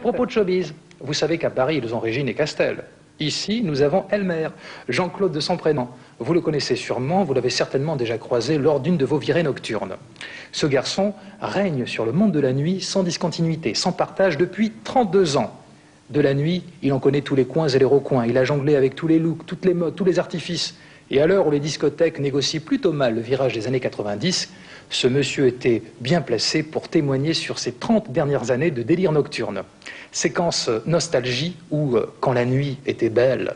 propos de showbiz, vous savez qu'à Paris, ils ont Régine et Castel. Ici, nous avons Elmer, Jean-Claude de son prénom. Vous le connaissez sûrement, vous l'avez certainement déjà croisé lors d'une de vos virées nocturnes. Ce garçon règne sur le monde de la nuit sans discontinuité, sans partage depuis 32 ans. De la nuit, il en connaît tous les coins et les recoins. Il a jonglé avec tous les looks, toutes les modes, tous les artifices. Et à l'heure où les discothèques négocient plutôt mal le virage des années 90, ce monsieur était bien placé pour témoigner sur ses 30 dernières années de délire nocturne. Séquence nostalgie ou quand la nuit était belle.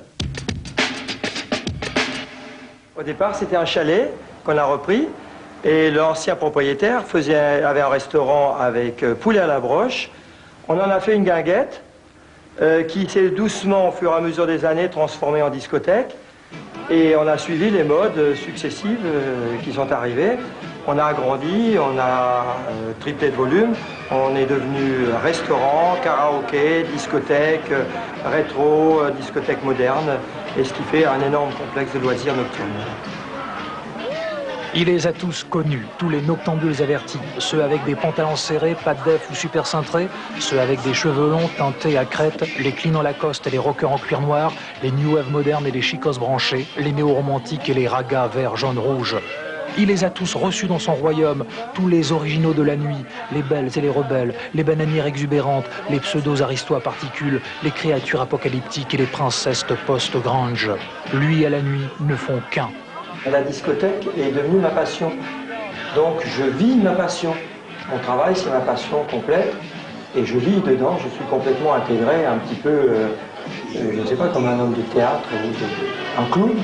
Au départ, c'était un chalet qu'on a repris et l'ancien propriétaire avait un restaurant avec poulet à la broche. On en a fait une guinguette qui s'est doucement, au fur et à mesure des années, transformée en discothèque. Et on a suivi les modes successives qui sont arrivées. On a agrandi, on a triplé de volume. On est devenu restaurant, karaoké, discothèque, rétro, discothèque moderne. Et ce qui fait un énorme complexe de loisirs nocturnes. Il les a tous connus, tous les noctambules avertis, ceux avec des pantalons serrés, pas de def ou super cintrés, ceux avec des cheveux longs teintés à crête, les clean Lacoste et les rockers en cuir noir, les new wave modernes et les chicos branchés, les néo-romantiques et les ragas vert, jaune, rouge. Il les a tous reçus dans son royaume, tous les originaux de la nuit, les belles et les rebelles, les bananières exubérantes, les pseudo-aristois particules, les créatures apocalyptiques et les princesses post-grange. Lui à la nuit ne font qu'un. La discothèque est devenue ma passion. Donc je vis ma passion. Mon travail, c'est ma passion complète. Et je vis dedans, je suis complètement intégré, un petit peu, je ne sais pas, comme un homme de théâtre ou un clown,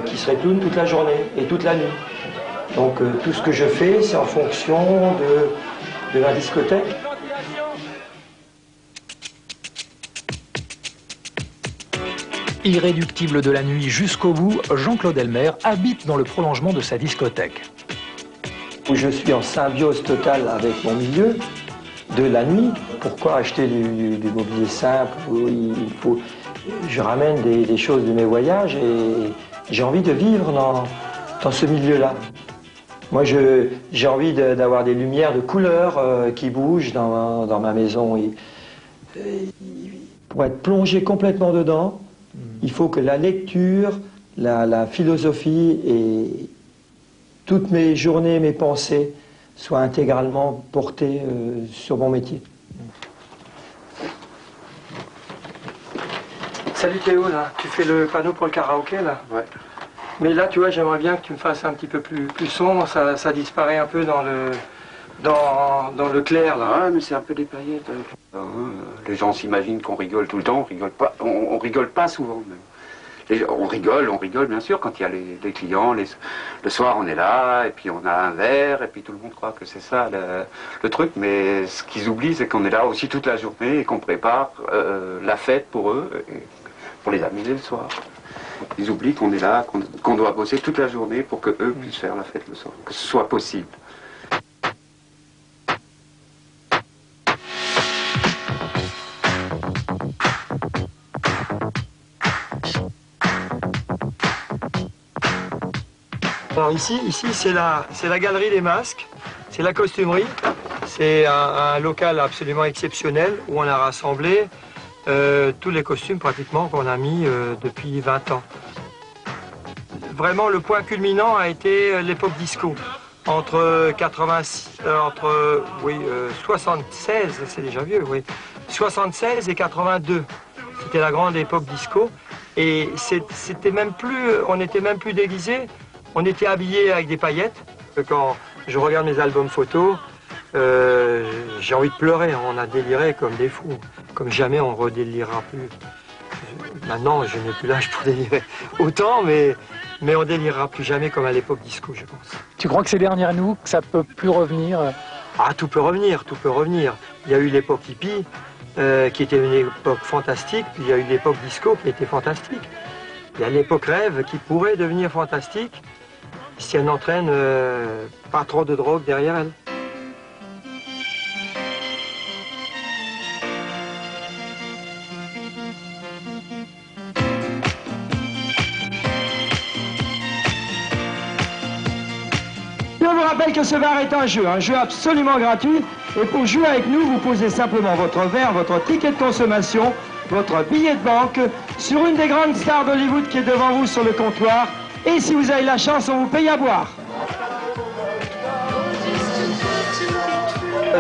qui serait clown toute la journée et toute la nuit. Donc tout ce que je fais, c'est en fonction de la discothèque. Irréductible de la nuit jusqu'au bout, Jean-Claude Elmer habite dans le prolongement de sa discothèque. Je suis en symbiose totale avec mon milieu de la nuit. Pourquoi acheter du mobilier simple? Je ramène des choses de mes voyages et j'ai envie de vivre dans ce milieu-là. Moi, j'ai envie d'avoir des lumières de couleurs qui bougent dans ma maison. Pour être plongé complètement dedans, il faut que la lecture, la philosophie et toutes mes journées, mes pensées soient intégralement portées sur mon métier. Salut Théo, là, tu fais le panneau pour le karaoké, là? Ouais. Mais là, tu vois, j'aimerais bien que tu me fasses un petit peu plus sombre, ça disparaît un peu dans le clair, là. Ouais, mais c'est un peu des paillettes. Les gens s'imaginent qu'on rigole tout le temps, on rigole pas souvent même. On rigole bien sûr quand il y a les clients, le soir on est là, et puis on a un verre, et puis tout le monde croit que c'est ça le truc, mais ce qu'ils oublient c'est qu'on est là aussi toute la journée et qu'on prépare la fête pour eux, et pour les amuser le soir. Ils oublient qu'on est là, qu'on doit bosser toute la journée pour que eux puissent faire la fête le soir, que ce soit possible. Alors ici c'est la galerie des masques, c'est la costumerie, c'est un local absolument exceptionnel où on a rassemblé tous les costumes pratiquement qu'on a mis depuis 20 ans. Vraiment le point culminant a été l'époque disco, entre 76, c'est déjà vieux, oui, 76 et 82, c'était la grande époque disco et c'était même plus, on n'était même plus déguisés. On était habillés avec des paillettes. Quand je regarde mes albums photos, j'ai envie de pleurer. On a déliré comme des fous. Comme jamais on redélirera plus. Maintenant, je n'ai plus l'âge pour délirer autant, mais on délirera plus jamais comme à l'époque disco, je pense. Tu crois que c'est derrière nous, que ça peut plus revenir? Ah, tout peut revenir, tout peut revenir. Il y a eu l'époque hippie, qui était une époque fantastique, puis il y a eu l'époque disco qui était fantastique. Il y a l'époque rêve qui pourrait devenir fantastique si elle n'entraîne pas trop de drogue derrière elle. Je vous rappelle que ce bar est un jeu absolument gratuit Et pour jouer avec nous, vous posez simplement votre verre, votre ticket de consommation, votre billet de banque sur une des grandes stars d'Hollywood qui est devant vous sur le comptoir. Et si vous avez la chance, on vous paye à boire.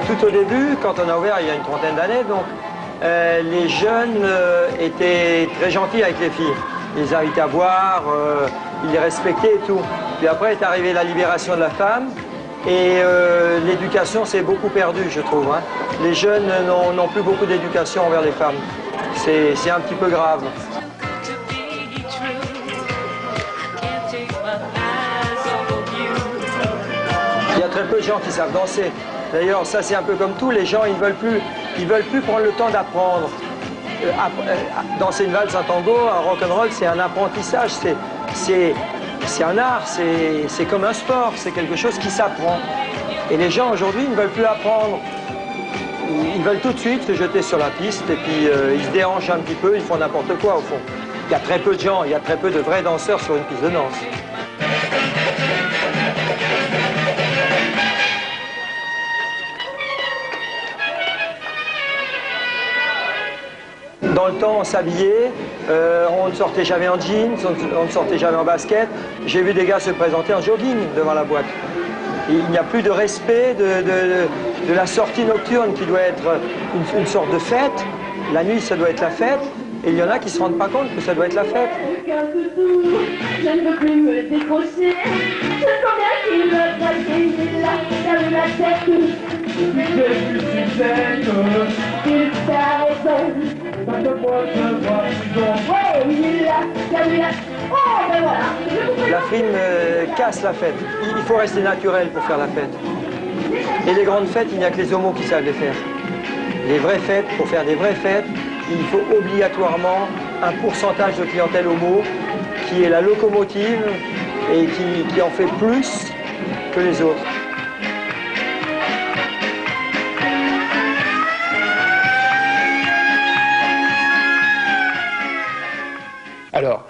Tout au début, quand on a ouvert il y a une trentaine d'années, donc, les jeunes étaient très gentils avec les filles. Ils les invitaient à boire, ils les respectaient et tout. Puis après est arrivée la libération de la femme et l'éducation s'est beaucoup perdue, je trouve. Hein. Les jeunes n'ont plus beaucoup d'éducation envers les femmes. C'est un petit peu grave. Il y a très peu de gens qui savent danser. D'ailleurs, ça c'est un peu comme tout, les gens ils veulent plus prendre le temps d'apprendre. Danser une valse, un tango, un rock'n'roll, c'est un apprentissage, c'est un art, c'est comme un sport, c'est quelque chose qui s'apprend. Et les gens aujourd'hui ne veulent plus apprendre. Ils veulent tout de suite se jeter sur la piste et puis ils se déhanchent un petit peu, ils font n'importe quoi au fond. Il y a très peu de gens, il y a très peu de vrais danseurs sur une piste de danse. Dans le temps, on s'habillait, on ne sortait jamais en jeans, on ne sortait jamais en basket. J'ai vu des gars se présenter en jogging devant la boîte. Il n'y a plus de respect de la sortie nocturne qui doit être une sorte de fête. La nuit, ça doit être la fête. Et il y en a qui ne se rendent pas compte que ça doit être la fête. Je ne veux plus me décrocher. Je sens bien qu'il me traquer. Il est là, dans la tête. Il t'a raison. Ouais, il est là, dans la... Oh, ben voilà. La frime casse la fête. Il faut rester naturel pour faire la fête. Et les grandes fêtes, il n'y a que les homos qui savent les faire. Les vraies fêtes, pour faire des vraies fêtes, il faut obligatoirement un pourcentage de clientèle homo qui est la locomotive et qui en fait plus que les autres. Alors,